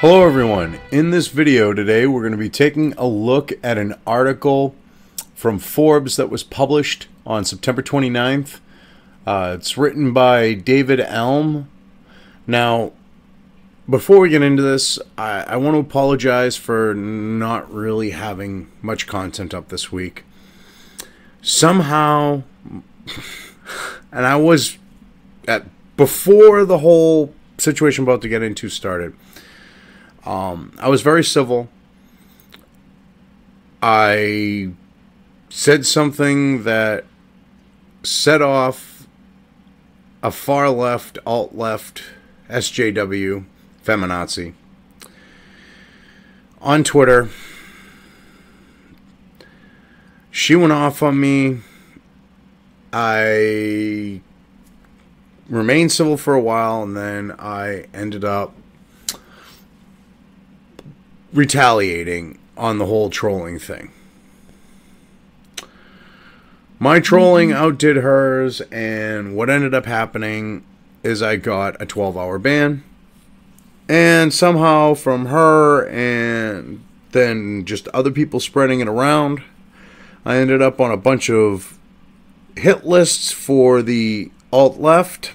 Hello everyone. In this video today we're going to be taking a look at an article from Forbes that was published on September 29th. It's written by David Elm. Now, before we get into this, I want to apologize for not really having much content up this week. Somehow, and I was before the whole situation I'm about to get into started, I was very civil. I said something that set off a far left, alt left, SJW, feminazi on Twitter. She went off on me. I remained civil for a while, and then I ended up retaliating on the whole trolling thing. My trolling outdid hers, and what ended up happening is I got a 12-hour ban. And somehow from her and then just other people spreading it around, I ended up on a bunch of hit lists for the alt-left.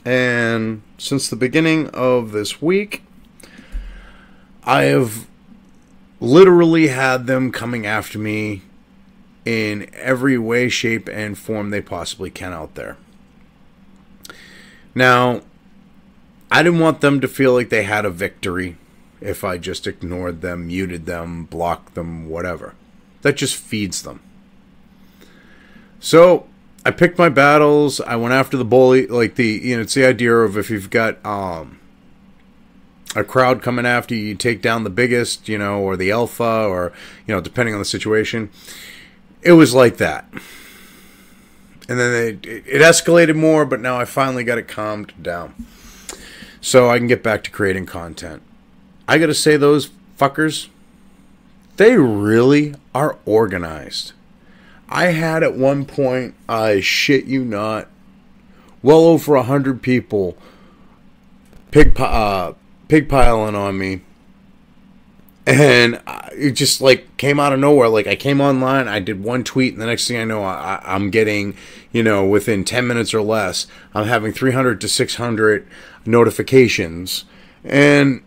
And since the beginning of this week, I have literally had them coming after me in every way, shape, and form they possibly can out there. Now, I didn't want them to feel like they had a victory if I just ignored them, muted them, blocked them, whatever. That just feeds them. So, I picked my battles. I went after the bully. Like it's the idea of if you've got a crowd coming after you, you take down the biggest, or the alpha, or, depending on the situation. It was like that. And then it escalated more, but now I finally got it calmed down. So I can get back to creating content. I gotta say, those fuckers, they really are organized. I had at one point, I shit you not, well over 100 people pigpiling on me, and it just came out of nowhere. I came online, I did one tweet, and the next thing I know, I'm getting, within 10 minutes or less, I'm having 300 to 600 notifications, and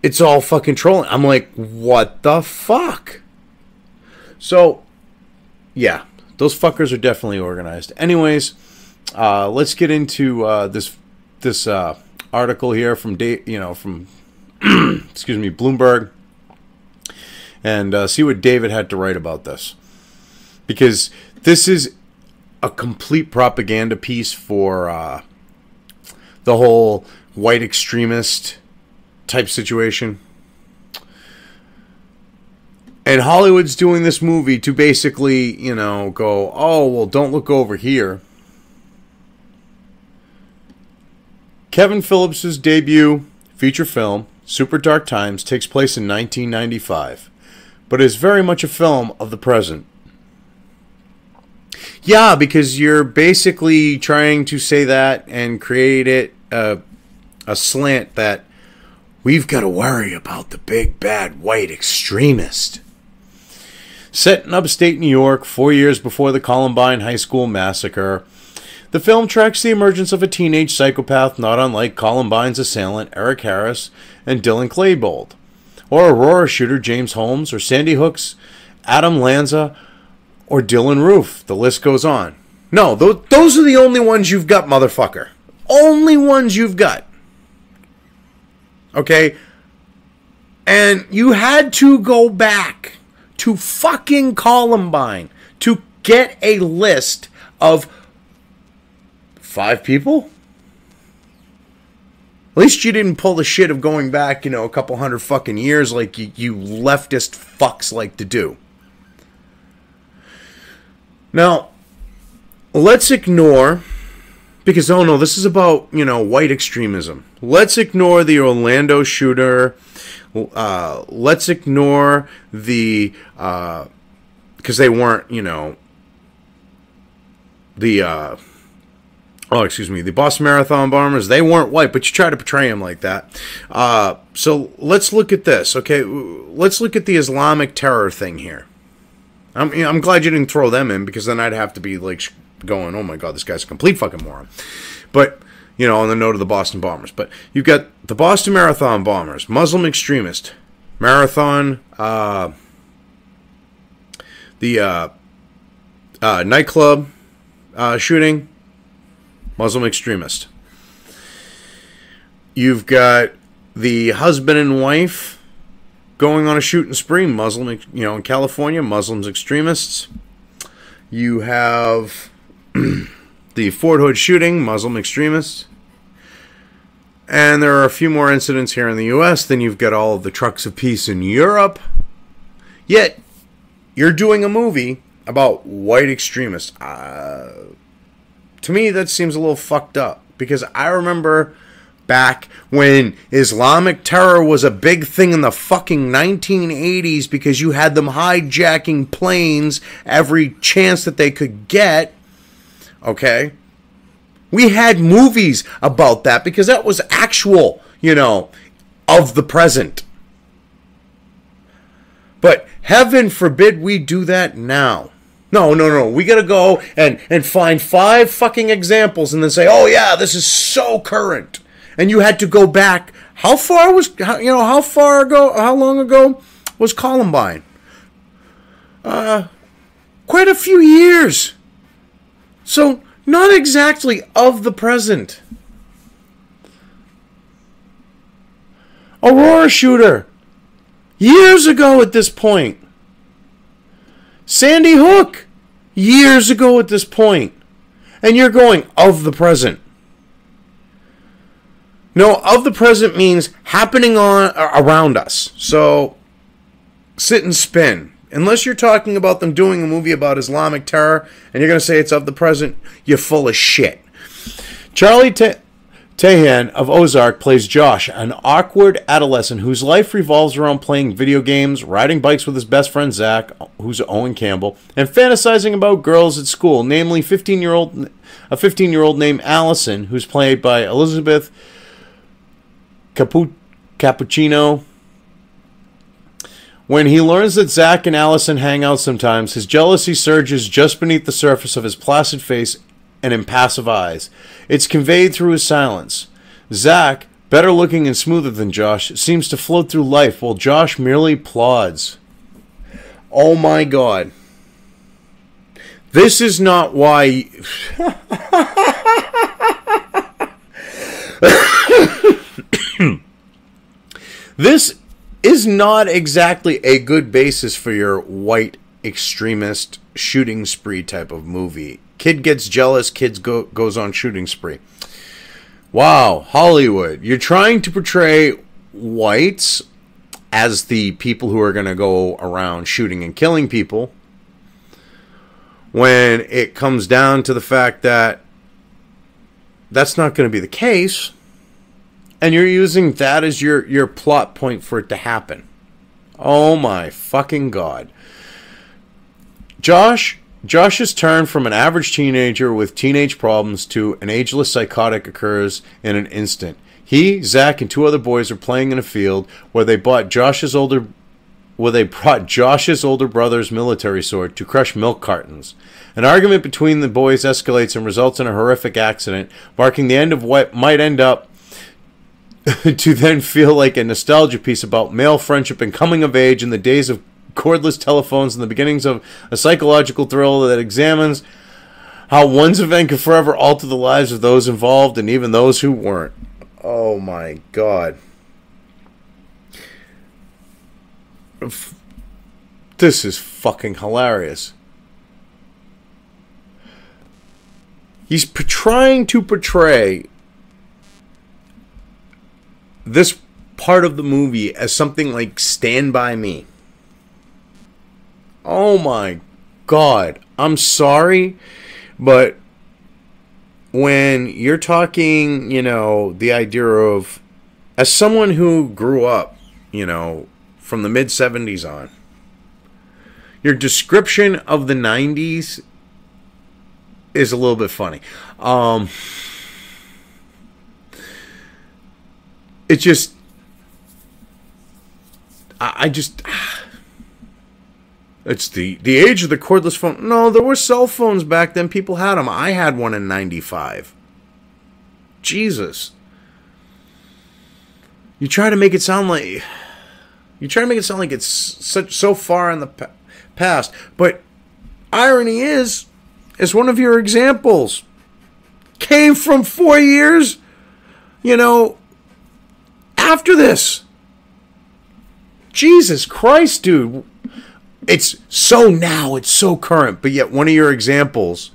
it's all fucking trolling. I'm like, what the fuck? So, yeah, those fuckers are definitely organized. Anyways, let's get into this article here from from excuse me, Bloomberg, and see what David had to write about this, because this is a complete propaganda piece for the whole white extremist type situation. And Hollywood's doing this movie to basically, go, oh, well, don't look over here. Kevin Phillips' debut feature film, Super Dark Times, takes place in 1995, but is very much a film of the present. Yeah, because you're basically trying to say that and create it a slant that we've got to worry about the big bad white extremist. Set in upstate New York 4 years before the Columbine High School massacre, the film tracks the emergence of a teenage psychopath not unlike Columbine's assailant Eric Harris and Dylan Klebold, or Aurora shooter James Holmes, or Sandy Hook's Adam Lanza, or Dylan Roof. The list goes on. No, those are the only ones you've got, motherfucker. Only ones you've got. Okay? And you had to go back to fucking Columbine to get a list of 5 people? At least you didn't pull the shit of going back, a couple hundred fucking years like you leftist fucks like to do. Now, let's ignore, because, oh no, this is about, white extremism. Let's ignore the Orlando shooter. Let's ignore the, because they weren't, the Oh, excuse me, the Boston Marathon bombers, they weren't white, but you try to portray them like that. So let's look at this, okay? Let's look at the Islamic terror thing here. I'm glad you didn't throw them in, because then I'd have to be like going, oh my god, this guy's a complete fucking moron. But, you know, on the note of the Boston bombers. But you've got the Boston Marathon bombers, Muslim extremist, marathon, the nightclub shooting, Muslim extremist. You've got the husband and wife going on a shooting spree, Muslim, you know, in California, Muslims extremists. You have the Fort Hood shooting, Muslim extremists. And there are a few more incidents here in the U.S. Then you've got all of the trucks of peace in Europe. Yet, you're doing a movie about white extremists. To me, that seems a little fucked up. Because I remember back when Islamic terror was a big thing in the fucking 1980s, because you had them hijacking planes every chance that they could get. Okay? We had movies about that, because that was actual, you know, of the present. But heaven forbid we do that now. No. We gotta go and find 5 fucking examples and then say, oh yeah, this is so current. And you had to go back. How long ago was Columbine? Quite a few years. So, not exactly of the present. Aurora shooter. Years ago at this point. Sandy Hook. Years ago at this point. And you're going of the present. No, of the present means happening around us. So, sit and spin. Unless you're talking about them doing a movie about Islamic terror, and you're going to say it's of the present, you're full of shit. Charlie Tahan of Ozark plays Josh, an awkward adolescent whose life revolves around playing video games, riding bikes with his best friend Zach, who's Owen Campbell, and fantasizing about girls at school, namely a 15-year-old named Allison, who's played by Elizabeth Cappuccino. When he learns that Zach and Allison hang out sometimes, his jealousy surges just beneath the surface of his placid face and impassive eyes. It's conveyed through his silence. Zach, better looking and smoother than Josh, seems to float through life while Josh merely plods. Oh my god. This is not why... This is not exactly a good basis for your white extremist shooting spree type of movie. Kid gets jealous, goes on shooting spree. Wow, Hollywood. You're trying to portray whites as the people who are going to go around shooting and killing people, when it comes down to the fact that that's not going to be the case. And you're using that as your plot point for it to happen. Oh my fucking god. Josh's turn from an average teenager with teenage problems to an ageless psychotic occurs in an instant. He, Zach, and 2 other boys are playing in a field where they brought Josh's older brother's military sword to crush milk cartons. An argument between the boys escalates and results in a horrific accident, marking the end of what might end up to then feel like a nostalgia piece about male friendship and coming of age in the days of cordless telephones and the beginnings of a psychological thriller that examines how one's event could forever alter the lives of those involved and even those who weren't. Oh my god. This is fucking hilarious. He's trying to portray this part of the movie as something like Stand By Me. Oh my god. I'm sorry, but when you're talking, you know, the idea of, as someone who grew up, you know, from the mid-70s on, your description of the 90s is a little bit funny. It just, I just, it's the age of the cordless phone. No, there were cell phones back then. People had them. I had one in 95. Jesus. You try to make it sound like it's so far in the past, but irony is one of your examples came from 4 years, after this. Jesus Christ, dude. It's so current, but yet one of your examples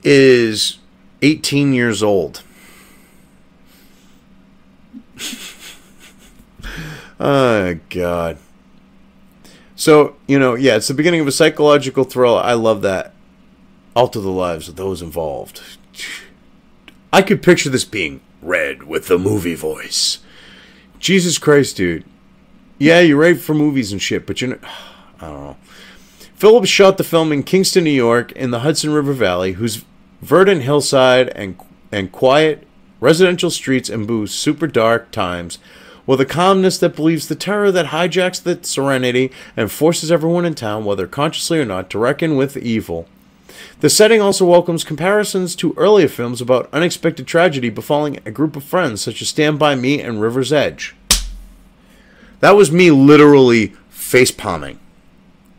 is 18 years old. Oh, God. So, it's the beginning of a psychological thriller. I love that. Alter the lives of those involved. I could picture this being read with the movie voice. Jesus Christ, dude. Yeah, you're right for movies and shit, but I don't know. Phillips shot the film in Kingston, New York, in the Hudson River Valley, whose verdant hillside and quiet residential streets imbue super dark times with a calmness that believes the terror that hijacks the serenity and forces everyone in town, whether consciously or not, to reckon with evil. The setting also welcomes comparisons to earlier films about unexpected tragedy befalling a group of friends, such as Stand By Me and River's Edge. That was me literally face-palming.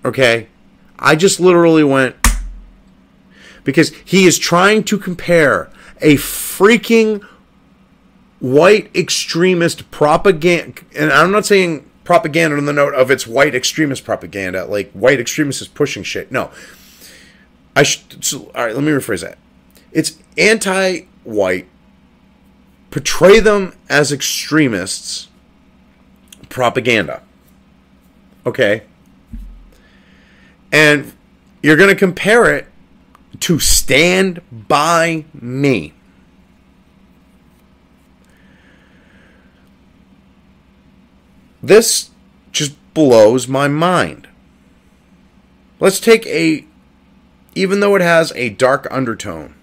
Okay? I just literally went... Because he is trying to compare a freaking white extremist propaganda... And I'm not saying propaganda on the note of it's white extremist propaganda, like white extremists is pushing shit. No. All right, let me rephrase that. It's anti-white, portray them as extremists, propaganda. Okay? And you're going to compare it to Stand By Me. This just blows my mind. Let's take even though it has a dark undertone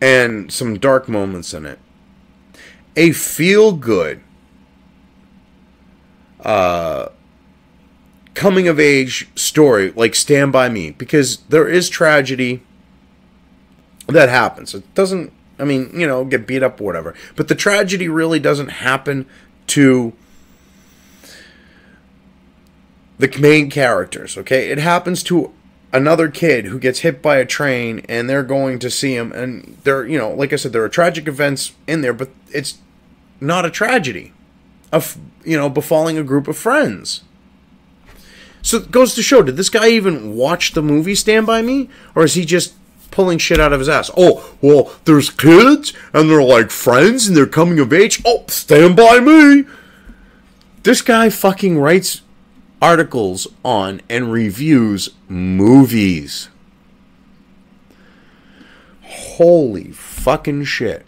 and some dark moments in it, a feel-good coming-of-age story like Stand By Me, because there is tragedy that happens. It doesn't, get beat up or whatever, but the tragedy really doesn't happen to the main characters, okay? It happens to another kid who gets hit by a train, and they're going to see him, and there, like I said, there are tragic events in there, but it's not a tragedy of, befalling a group of friends. So it goes to show, did this guy even watch the movie Stand By Me? Or is he just pulling shit out of his ass? Oh, well, there's kids, and they're like friends, and they're coming of age. Oh, Stand By Me! This guy fucking writes articles on and reviews movies. Holy fucking shit.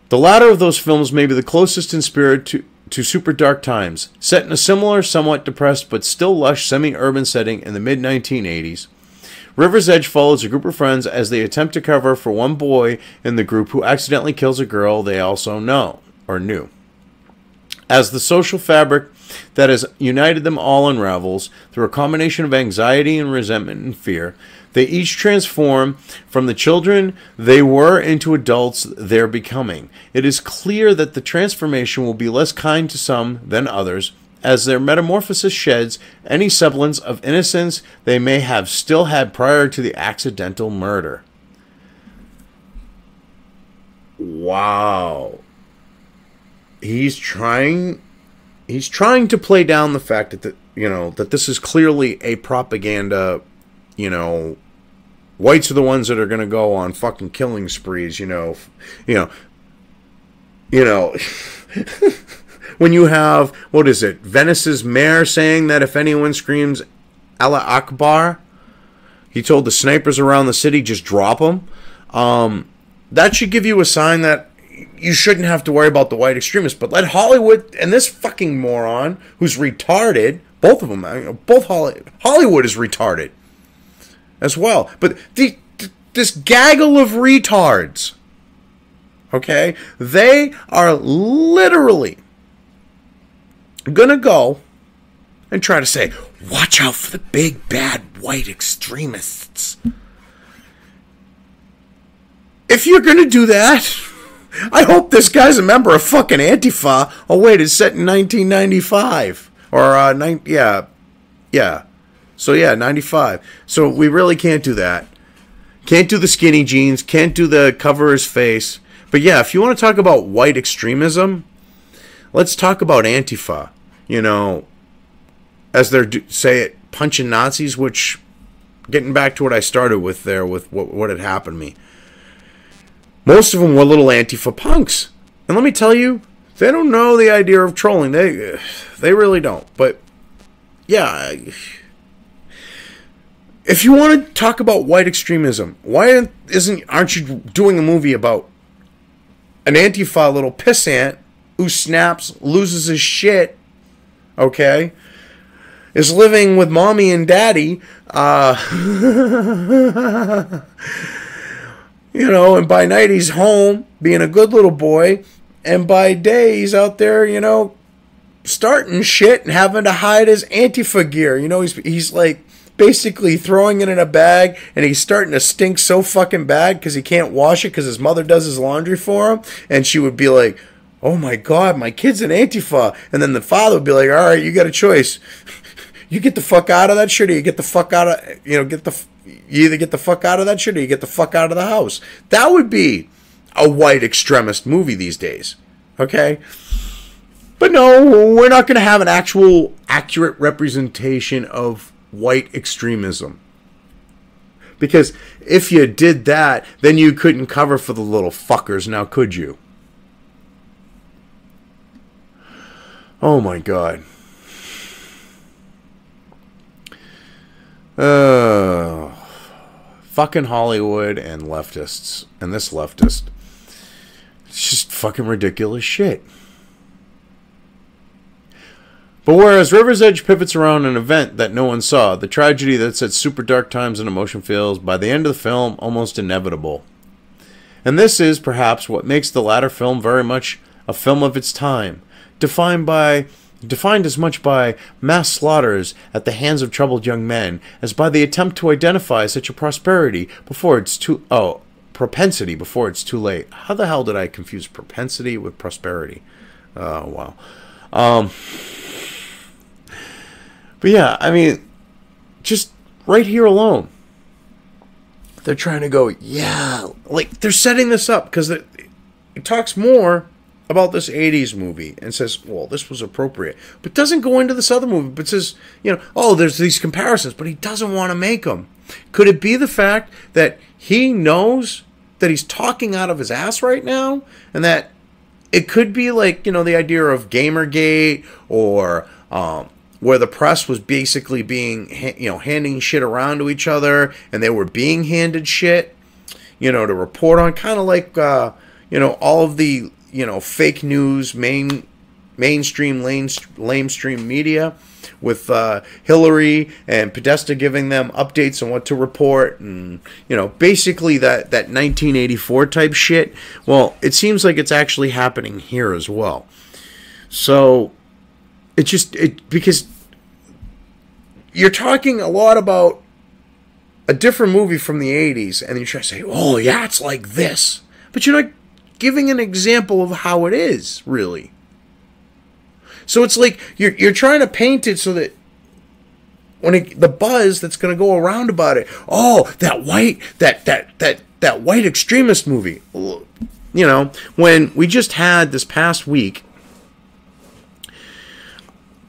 The latter of those films may be the closest in spirit to Super Dark Times, set in a similar, somewhat depressed, but still lush semi-urban setting in the mid-1980s. River's Edge follows a group of friends as they attempt to cover for one boy in the group who accidentally kills a girl they also know, or knew. As the social fabric that has united them all unravels through a combination of anxiety and resentment and fear, they each transform from the children they were into adults they're becoming. It is clear that the transformation will be less kind to some than others, as their metamorphosis sheds any semblance of innocence they may have still had prior to the accidental murder. Wow. He's trying to play down the fact that that this is clearly a propaganda, whites are the ones that are going to go on fucking killing sprees, when you have, what is it, Venice's mayor saying that if anyone screams Allah Akbar, he told the snipers around the city just drop them. That should give you a sign that you shouldn't have to worry about the white extremists, but let Hollywood and this fucking moron who's retarded, both of them, Hollywood is retarded. as well. But this gaggle of retards, okay, they are literally gonna go and try to say, watch out for the big bad white extremists. If you're gonna do that, I hope this guy's a member of fucking Antifa. Oh wait, it's set in 1995 or yeah. So yeah, 95. So we really can't do that. Can't do the skinny jeans. Can't do the cover his face. But yeah, if you want to talk about white extremism, let's talk about Antifa. You know, as they're say it, punching Nazis. Which, getting back to what I started with there, with what had happened to me. Most of them were little Antifa punks. And let me tell you, they don't know the idea of trolling. They really don't. But, yeah. If you want to talk about white extremism, why aren't you doing a movie about an Antifa little pissant who snaps, loses his shit, okay, is living with mommy and daddy, you know, and by night he's home, being a good little boy, and by day he's out there, you know, starting shit and having to hide his Antifa gear. You know, he's like basically throwing it in a bag, and he's starting to stink so fucking bad because he can't wash it because his mother does his laundry for him, and she would be like, oh my God, my kid's an Antifa. And then the father would be like, all right, you got a choice. You get the fuck out of that shit, or you get the fuck out of, you know, you either get the fuck out of that shit or you get the fuck out of the house. That would be a white extremist movie these days. Okay? But no, we're not going to have an actual accurate representation of white extremism. Because if you did that, then you couldn't cover for the little fuckers, now could you? Oh my God. Fucking Hollywood and leftists. And this leftist. It's just fucking ridiculous shit. But whereas River's Edge pivots around an event that no one saw, the tragedy that sets super dark times and emotion feels, by the end of the film, almost inevitable. And this is, perhaps, what makes the latter film very much a film of its time, defined as much by mass slaughters at the hands of troubled young men as by the attempt to identify such a propensity before it's too late. How the hell did I confuse propensity with prosperity? Oh, wow. But yeah, I mean, just right here alone, they're trying to go, yeah, like they're setting this up because it talks more about this 80s movie and says, well, this was appropriate, but doesn't go into this other movie, but says, you know, oh, there's these comparisons, but he doesn't want to make them. Could it be the fact that he knows that he's talking out of his ass right now, and that it could be like, you know, the idea of Gamergate, or where the press was basically being, you know, handing shit around to each other, and they were being handed shit, you know, to report on, kind of like, you know, all of the, you know, fake news, mainstream, lamestream media, with Hillary and Podesta giving them updates on what to report, and, you know, basically that 1984 type shit. Well, it seems like it's actually happening here as well. So because you're talking a lot about a different movie from the 80s, and then you try to say, oh yeah, it's like this, but you're not giving an example of how it is, really. So it's like you're trying to paint it so that when the buzz that's going to go around about it, oh, that white extremist movie. You know, when we just had this past week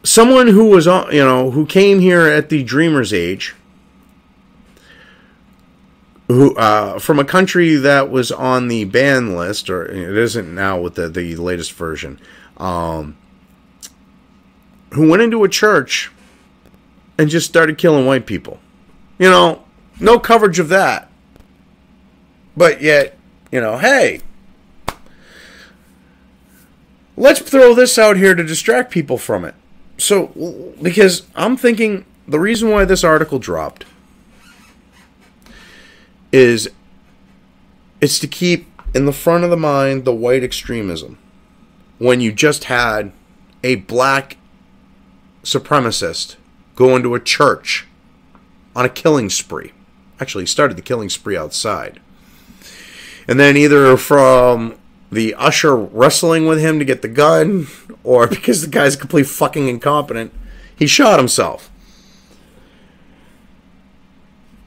someone who was, you know, who came here at the dreamer's age, who from a country that was on the ban list, or it isn't now with the latest version, who went into a church and just started killing white people. You know, no coverage of that. But yet, you know, hey, let's throw this out here to distract people from it. So, because I'm thinking the reason why this article dropped is it's to keep in the front of the mind the white extremism. When you just had a black supremacist go into a church on a killing spree. Actually, he started the killing spree outside. And then either from the usher wrestling with him to get the gun, or because the guy's completely fucking incompetent, he shot himself.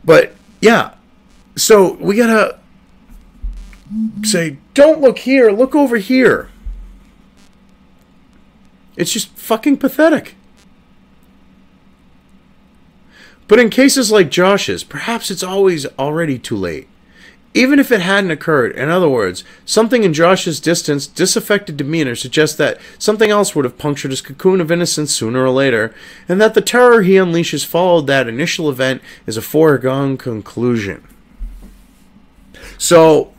But, yeah. So, we gotta say, don't look here, look over here. It's just fucking pathetic. But in cases like Josh's, perhaps it's always already too late. Even if it hadn't occurred, in other words, something in Josh's disaffected demeanor suggests that something else would have punctured his cocoon of innocence sooner or later, and that the terror he unleashes followed that initial event is a foregone conclusion. So,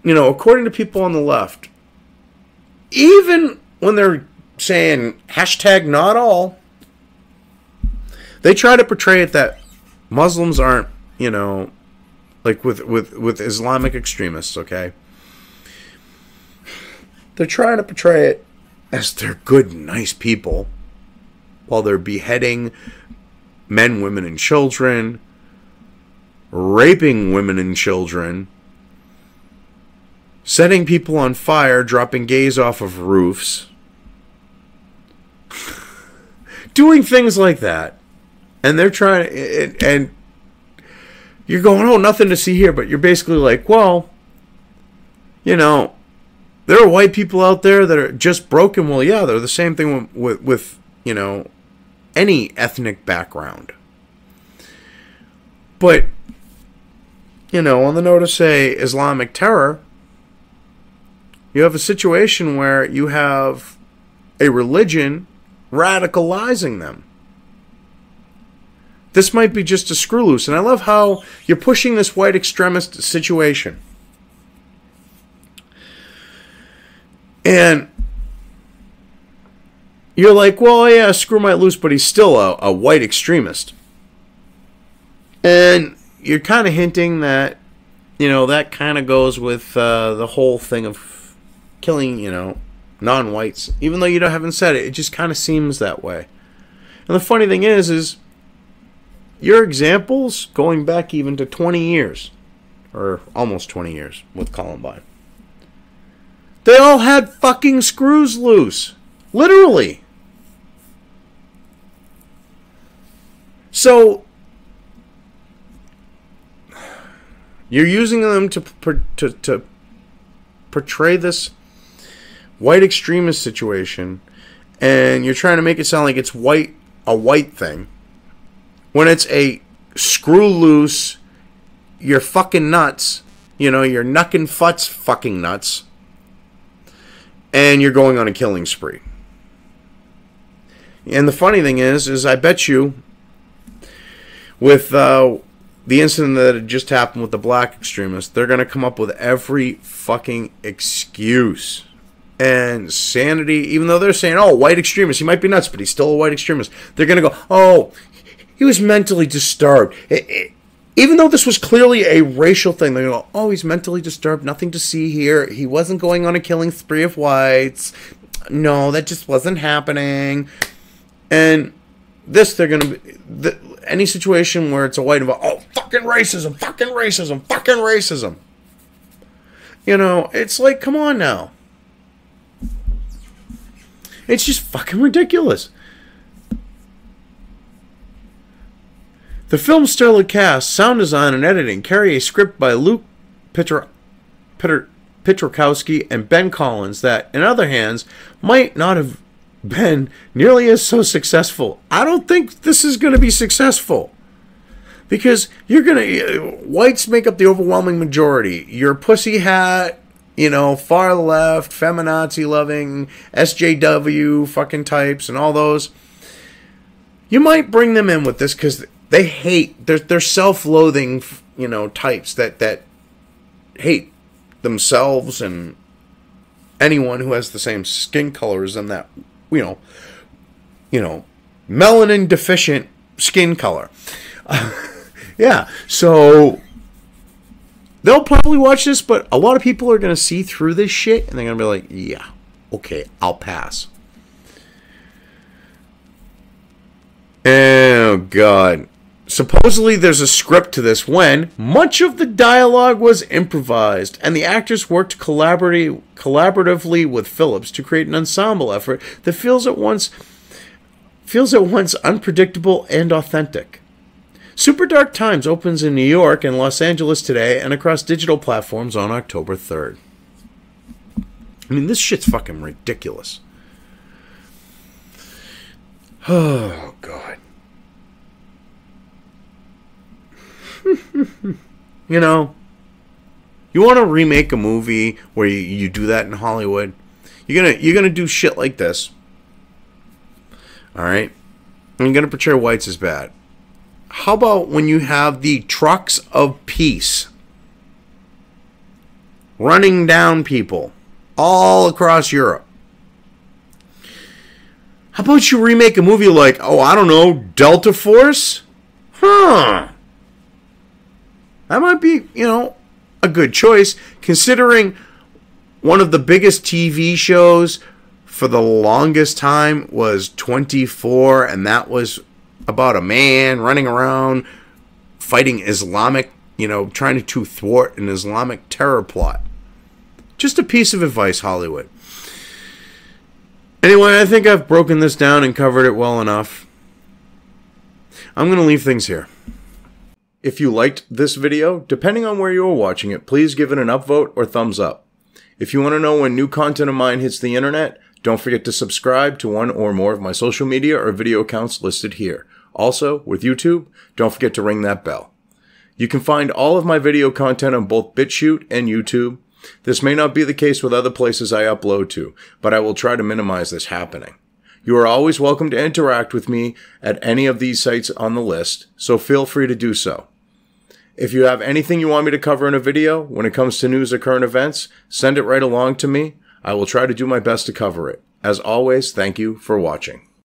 according to people on the left, even when they're saying hashtag not all, they try to portray it that Muslims aren't, like with Islamic extremists, okay? They're trying to portray it as they're good, nice people while they're beheading men, women, and children, raping women and children, setting people on fire, dropping gays off of roofs, doing things like that. And they're trying to, and you're going, oh, nothing to see here, but you're basically like, well, there are white people out there that are just broken. Well, yeah, they're the same thing with any ethnic background. But, on the note of, say, Islamic terror, you have a situation where you have a religion radicalizing them. This might be just a screw loose. And I love how you're pushing this white extremist situation. And you're like, well, yeah, screw might loose, but he's still a white extremist. And you're kind of hinting that, that kind of goes with the whole thing of killing, non-whites. Even though you haven't said it, it just kind of seems that way. And the funny thing is your examples going back even to 20 years, or almost 20 years with Columbine, they all had fucking screws loose. Literally. So, you're using them to portray this white extremist situation, and you're trying to make it sound like it's a white thing, when it's a screw loose, you're fucking nuts, you're knuckin' futs fucking nuts, and you're going on a killing spree. And the funny thing is I bet you, with the incident that had just happened with the black extremists, they're going to come up with every fucking excuse and sanity, even though they're saying, oh, white extremist, he might be nuts, but he's still a white extremist. They're going to go, oh, he was mentally disturbed. Even though this was clearly a racial thing, they're going to go, oh, he's mentally disturbed, nothing to see here. He wasn't going on a killing spree of whites. No, that just wasn't happening. And this, they're going to be, any situation where it's a white, oh, fucking racism, fucking racism, fucking racism. It's like, come on now. It's just fucking ridiculous. The film's stellar cast, sound design, and editing carry a script by Luke Pietrokowski and Ben Collins that, in other hands, might not have been nearly as so successful. I don't think this is going to be successful. Because whites make up the overwhelming majority. Your pussy hat, far left, feminazi loving, SJW fucking types and all those. You might bring them in with this because they hate, they're self-loathing, types that hate themselves and anyone who has the same skin color as them, that, melanin deficient skin color. Yeah, so they'll probably watch this, but a lot of people are going to see through this shit, and they're going to be like, yeah, okay, I'll pass. Oh, God. Supposedly there's a script to this when much of the dialogue was improvised, and the actors worked collaboratively with Phillips to create an ensemble effort that feels at once unpredictable and authentic. Super Dark Times opens in New York and Los Angeles today and across digital platforms on October 3rd. I mean, this shit's fucking ridiculous. Oh, God. You know, you want to remake a movie where you do that in Hollywood? You're gonna do shit like this. All right? And you're gonna portray whites as bad. How about when you have the trucks of peace running down people all across Europe? How about you remake a movie like, oh, I don't know, Delta Force? Huh. That might be, you know, a good choice, considering one of the biggest TV shows for the longest time was 24, and that was about a man running around fighting Islamic, you know, trying to thwart an Islamic terror plot. Just a piece of advice, Hollywood. Anyway, I think I've broken this down and covered it well enough. I'm going to leave things here. If you liked this video, depending on where you are watching it, please give it an upvote or thumbs up. If you want to know when new content of mine hits the internet, don't forget to subscribe to one or more of my social media or video accounts listed here. Also, with YouTube, don't forget to ring that bell. You can find all of my video content on both BitChute and YouTube. This may not be the case with other places I upload to, but I will try to minimize this happening. You are always welcome to interact with me at any of these sites on the list, so feel free to do so. If you have anything you want me to cover in a video when it comes to news or current events, send it right along to me. I will try to do my best to cover it. As always, thank you for watching.